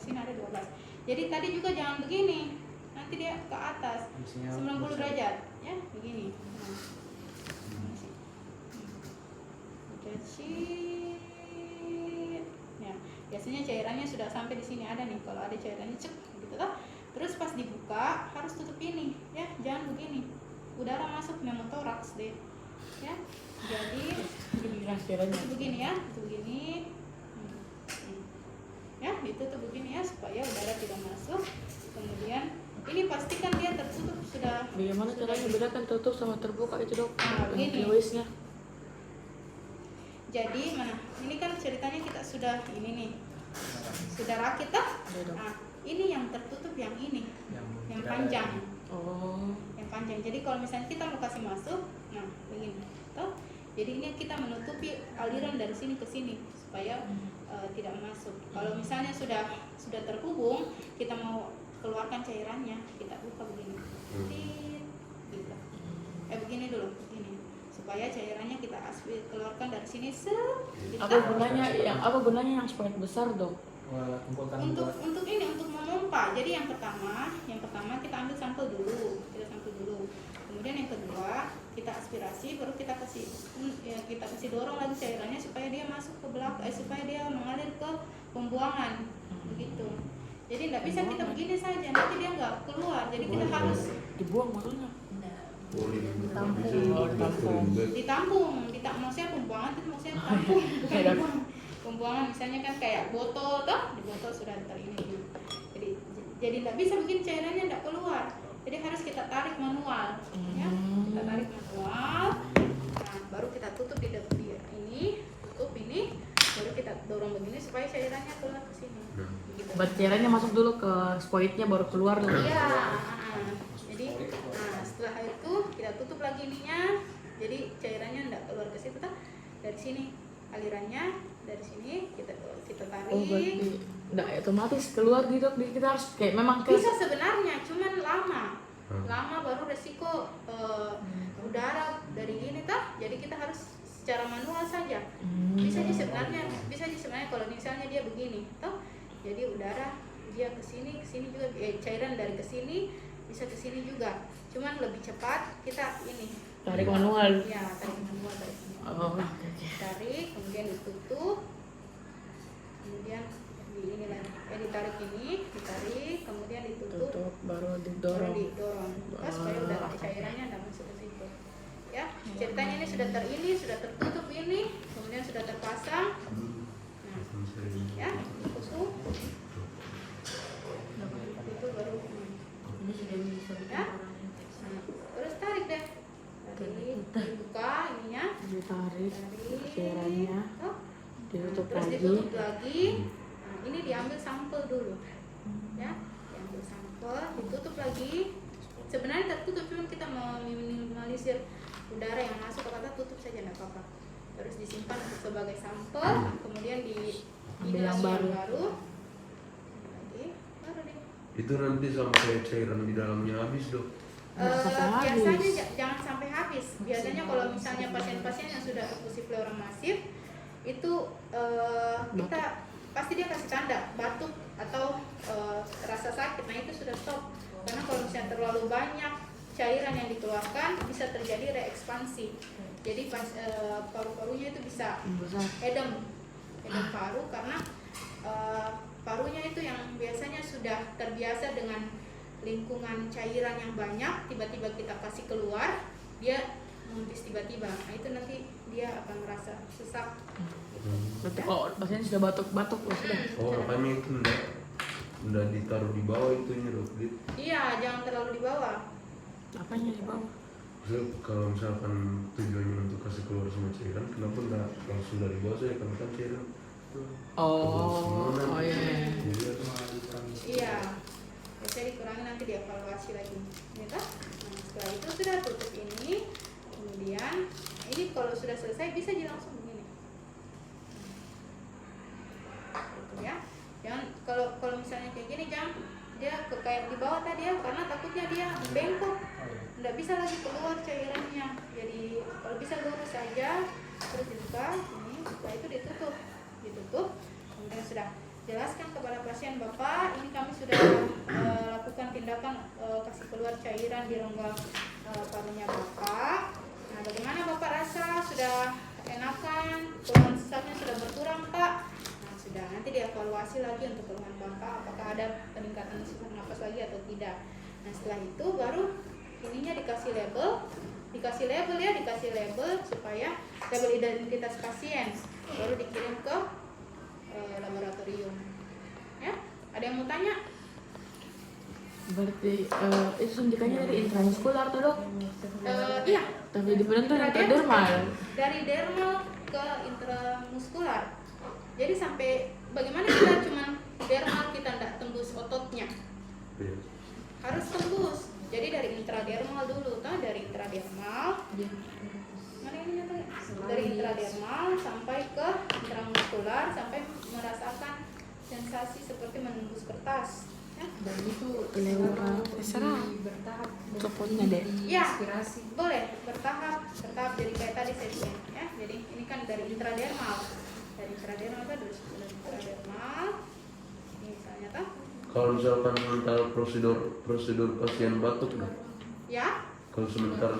sini ada 12. Jadi tadi juga jangan begini, nanti dia ke atas 90 derajat ya, begini. Ya, biasanya cairannya sudah sampai di sini ada nih. Kalau ada cairannya cek gitu toh. Terus pas dibuka harus tutup ini ya, jangan begini. Udara masuk pneumotoraks deh. Ya. Jadi itu begini ya, itu begini. Ya, ditutup begini ya supaya udara tidak masuk. Kemudian ini pastikan dia tertutup sudah. Bagaimana caranya bedakan tertutup sama terbuka itu, Dok? Nah, begini. Luisnya. Jadi mana? Ini kan ceritanya kita sudah ini nih. Sudah rakit lah. Nah, ini yang tertutup yang ini. Yang panjang. Oh. Yang panjang. Jadi kalau misalnya kita mau kasih masuk, nah begini. Tuh. Jadi ini kita menutupi aliran dari sini ke sini supaya tidak masuk. Kalau misalnya sudah terhubung, kita mau keluarkan cairannya, kita buka begini. Gitu. Begini dulu, begini. Supaya cairannya kita keluarkan dari sini Apa gunanya yang sprite besar, Dok? Untuk ini, untuk memompa. Jadi yang pertama kita ambil sampel dulu. Kemudian yang kedua kita aspirasi, baru kita kasih dorong lagi cairannya supaya dia masuk ke belakang, supaya dia mengalir ke pembuangan, begitu. Jadi tidak bisa kita begini saja, nanti dia nggak keluar. Jadi kita harus dibuang maksudnya. Ditampung. Maksudnya pembuangan itu maksudnya tampung, bukan dibuang. Pembuangan misalnya kan kayak botol toh, di botol sudah terini. Jadi tidak bisa bikin cairannya tidak keluar. Jadi harus kita tarik manual, ya. Kita tarik manual. Nah, baru kita tutup di ini, baru kita dorong begini supaya cairannya keluar ke sini. Begitu. Cairannya masuk dulu ke spoitnya baru keluar dulu. Iya. Jadi, setelah itu kita tutup lagi ininya. Jadi cairannya tidak keluar ke situ, dari sini alirannya, dari sini kita tarik. Oh, berarti nggak otomatis keluar gitu, Dok. Kita harus kayak memang bisa sebenarnya, cuman lama baru resiko udara dari ini jadi kita harus secara manual saja. Bisa sebenarnya kalau misalnya dia begini jadi udara dia ke sini juga, cairan dari ke sini bisa ke sini juga, cuman lebih cepat kita ini tarik manual. Ya, tarik manual dari sini. Tarik, kemudian ditutup, kemudian ditarik, kemudian ditutup, baru didorong. Supaya udara cairannya tidak masuk ke situ. Ya, ceritanya ini sudah tertutup ini, kemudian sudah terpasang. Nah, ya, tutup. Itu baru. Ini sudah bisa. Ya. Terus tarik deh. Dibuka ininya. Ditarik cairannya. Ditutup terus lagi. Ditutup lagi. Nah, ini diambil sampel dulu. Ya, diambil sampel, ditutup lagi. Sebenarnya tertutup, cuma kita meminimalisir udara yang masuk, kata tutup saja enggak apa-apa. Terus disimpan sebagai sampel, kemudian ambil yang baru. Lagi, baru deh. Itu nanti sampai cairan di dalamnya habis, Dok. Biasanya jangan sampai habis. Biasanya kalau misalnya pasien-pasien yang sudah perfusi pleura masif itu kita pasti dia kasih tanda batuk atau rasa sakit. Nah, itu sudah stop. Karena kalau misalnya terlalu banyak cairan yang dikeluarkan bisa terjadi reekspansi. Jadi paru-parunya itu bisa edem paru, karena parunya itu yang biasanya sudah terbiasa dengan lingkungan cairan yang banyak, tiba-tiba kita kasih keluar, dia mumpis tiba-tiba. Nah, itu nanti dia akan merasa sesak. Berarti kalau pasien sudah batuk-batuk sudah. Makanya itu enggak ditaruh di bawah itunya, Dok. Iya, jangan terlalu di bawah. Apanya di bawah? Kalau misalkan tujuannya untuk kasih keluar semua cairan, kenapa enggak langsung dari bawah saja, karena kan cairan. Iya. Biasanya dikurangi, nanti dievaluasi lagi. Nah, setelah itu sudah tutup ini, kemudian ini kalau sudah selesai bisa langsung begini. Gitu ya. Jangan kalau misalnya kayak gini, jangan dia kayak di bawah tadi ya, karena takutnya dia bengkok, nggak bisa lagi keluar cairannya. Jadi kalau bisa lurus saja, terus dibuka ini, setelah itu ditutup, kemudian sudah jelaskan kepada pasien, Bapak, ini kami sudah lakukan tindakan kasih keluar cairan di rongga parunya Bapak. Nah, bagaimana Bapak rasa? Sudah enakan? Keluhan sesaknya sudah berkurang, Pak? Nah, sudah. Nanti dievaluasi lagi untuk keluhan Bapak, apakah ada peningkatan sesak napas lagi atau tidak. Nah, setelah itu baru ininya dikasih label supaya label identitas pasien, baru dikirim ke laboratorium. Ya, ada yang mau tanya? Berarti itu suntikannya dari intramuskular tuh dok? Iya. Tapi di badan tuh intradermal. Dari dermal ke intramuskular. Jadi sampai bagaimana kita cuman dermal, kita tidak tembus ototnya, Iya. harus tembus. Jadi dari intradermal dulu, dari intradermal. Mana ini nyata? Dari intradermal sampai ke intramuskular, sampai merasakan sensasi seperti menembus kertas. Ya. Dan itu Pleura, terserah. bertahap. Copotnya deh. Ya, Inspirasi. boleh bertahap jadi kayak tadi saya ya. Jadi ini kan dari intradermal kan dari intradermal ini misalnya kan Kalau misalkan sementara prosedur pasien batuk, nah, ya kalau sementara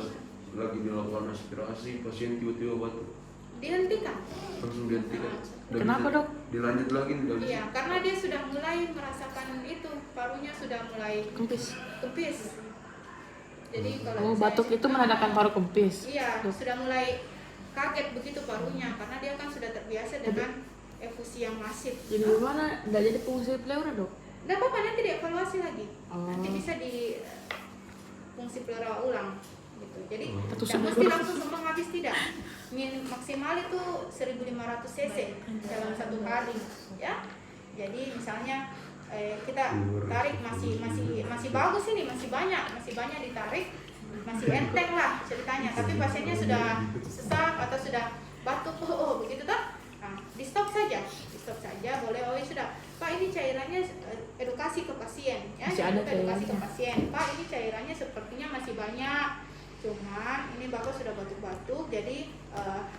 lagi dilakukan aspirasi, pasien tiba-tiba batuk, dihentikan. langsung dihentikan. Nggak Kenapa, bisa Dok? Dilanjut lagi nggak bisa. Iya, karena dia sudah mulai merasakan itu, parunya sudah mulai Kempis. kempis. Jadi kalau Oh, misalnya batuk itu menandakan paru kempis. iya, Dok. sudah mulai kaget begitu parunya, karena dia kan sudah terbiasa dengan efusi yang masif. Jadi gimana? Nggak jadi fungsi pleura dok? Nggak apa-apa, nanti dievaluasi lagi. Oh. Nanti bisa di fungsi pleura ulang gitu. Jadi Oh. tidak mesti langsung semua habis, tidak. Maksimal itu 1500 cc dalam satu hari ya. Jadi misalnya kita tarik masih bagus ini, masih banyak ditarik, masih enteng lah ceritanya. Tapi pasiennya sudah sesak atau sudah batuk, begitu toh. Nah, di stop saja, boleh. Oh ya sudah, Pak, ini cairannya edukasi ke pasien ya. Masih ada Edukasi ke cairannya. pasien, Pak, ini cairannya sepertinya masih banyak, cuman ini Bapak sudah batuk-batuk, jadi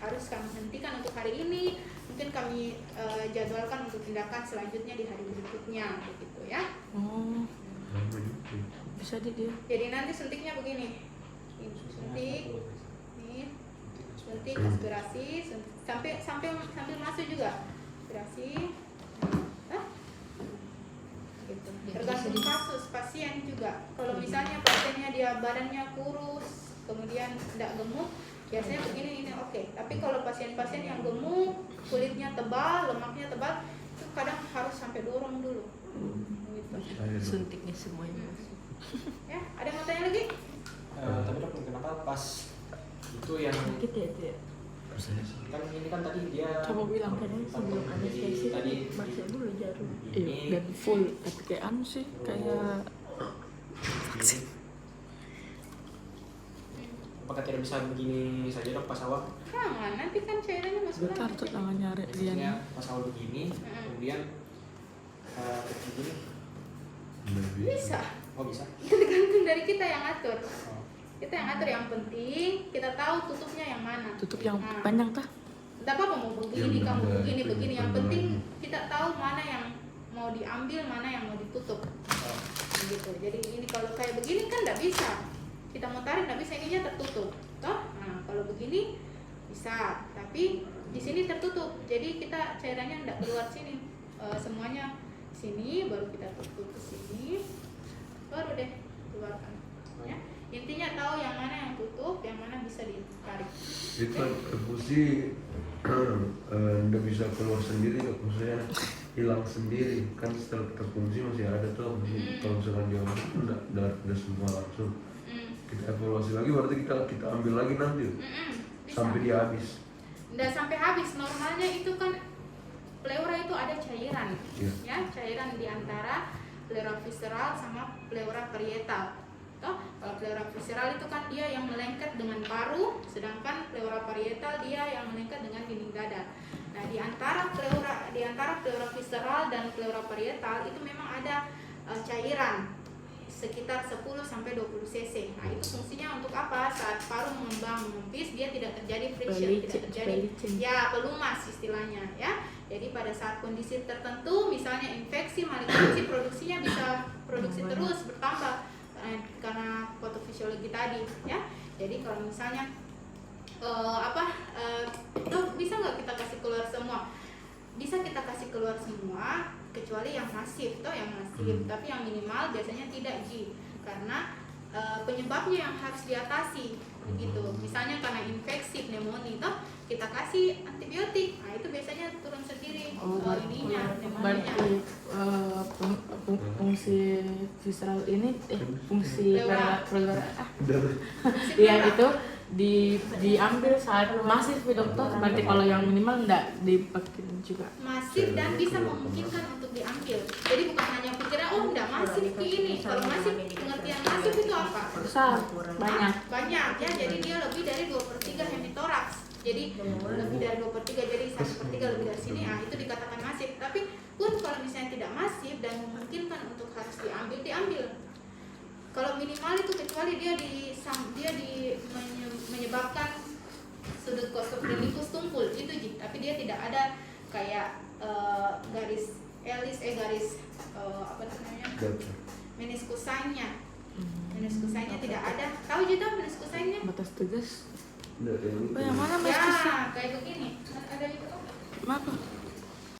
harus kami hentikan untuk hari ini. Mungkin kami jadwalkan untuk tindakan selanjutnya di hari berikutnya, begitu ya. Oh, Lama juga. bisa dia. Jadi nanti suntiknya begini, ini suntik aspirasi, sambil masuk juga aspirasi. Gitu. Tergantung kasus pasien juga. Kalau misalnya pasiennya dia badannya kurus, kemudian tidak gemuk, biasanya begini ini oke. Tapi kalau pasien-pasien yang gemuk, kulitnya tebal, lemaknya tebal, itu kadang harus sampai dorong dulu. Gitu. Suntiknya semuanya masuk. Ya, ada yang mau tanya lagi? Tapi dok, kenapa pas itu yang Sakit ya itu ya. kan ini kan tadi dia Coba bilang Kadang sebelum jadi anestesi tadi masuk dulu jarum. Iya, ini dan full. Tapi kayak anu sih, kayak vaksin. apakah tidak bisa begini saja dok pas awal? Jangan, nanti kan cairannya masuk Sebentar lagi. tuh tangan nyari dia. Maksudnya pas awal begini, kemudian begini, Nggak Bisa. oh bisa? Itu tergantung dari kita yang atur. Oh. Kita yang atur, yang penting kita tahu tutupnya yang mana. Tutup yang Nah, panjang tah? Tidak apa-apa mau begini, Yang kamu benar, begini, itu begini. yang Yang benar penting lagi. kita tahu mana yang mau diambil, mana yang mau ditutup. Oh. Gitu. Jadi ini kalau kayak begini kan tidak bisa. Kita mau tarik tidak bisa, ininya tertutup. Toh? Nah, kalau begini bisa, tapi di sini tertutup. Jadi kita cairannya tidak keluar sini. Semuanya sini, baru kita tutup ke sini. Baru deh keluarkan. Ya. Intinya tahu yang mana yang tutup, yang mana bisa ditarik. Itu kan efusi nggak bisa keluar sendiri, nggak, maksudnya hilang sendiri kan setelah terfungsi masih ada tuh. Kalau misalkan dia masuk udah semua langsung kita evaluasi lagi, berarti kita ambil lagi nanti Bisa. sampai dia habis. Nggak sampai habis. Normalnya itu kan pleura itu ada cairan, Iya. ya, cairan di antara pleura visceral sama pleura parietal. Toh, kalau pleura visceral itu kan dia yang melengket dengan paru, sedangkan pleura parietal dia yang melengket dengan dinding dada. Nah, di antara pleura visceral dan pleura parietal itu memang ada cairan sekitar 10 sampai 20 cc. Nah, itu fungsinya untuk apa? Saat paru mengembang mengempis, dia tidak terjadi friction, tidak terjadi Pelicin. ya pelumas istilahnya ya. Jadi pada saat kondisi tertentu, misalnya infeksi, malignansi, produksinya bisa produksi terus bertambah karena patofisiologi tadi, ya. Jadi kalau misalnya bisa nggak kita kasih keluar semua? Bisa kita kasih keluar semua, kecuali yang masif, yang masif. Tapi yang minimal biasanya tidak, Ji, karena penyebabnya yang harus diatasi, begitu. Misalnya karena infeksi, pneumonia, kita kasih antibiotik, nah itu biasanya turun sendiri ininya, pneumonia. Berarti fungsi visceral ini fungsi ya itu diambil saat masif dokter. Berarti kalau yang minimal enggak dipakai juga Masif dan bisa memungkinkan untuk diambil. Jadi bukan hanya pikiran enggak masif ini. Kalau masif, pengertian masif itu apa? besar, banyak. Banyak ya, jadi dia lebih dari 2/3 hemitoraks. Jadi lebih dari 2/3, jadi 1/3 lebih dari sini, itu dikatakan masif. Tapi pun kalau misalnya tidak masif dan memungkinkan untuk harus diambil. Kalau minimal itu kecuali dia menyebabkan sudut kostoprenikus tumpul itu, tapi dia tidak ada kayak garis meniskusainnya. Meniskusainnya tidak ada. Tahu juga meniskusainnya? Batas tegas. Nggak, yang itu. Yang mana Ya, meniskus? kayak begini. Ada juga. Apa?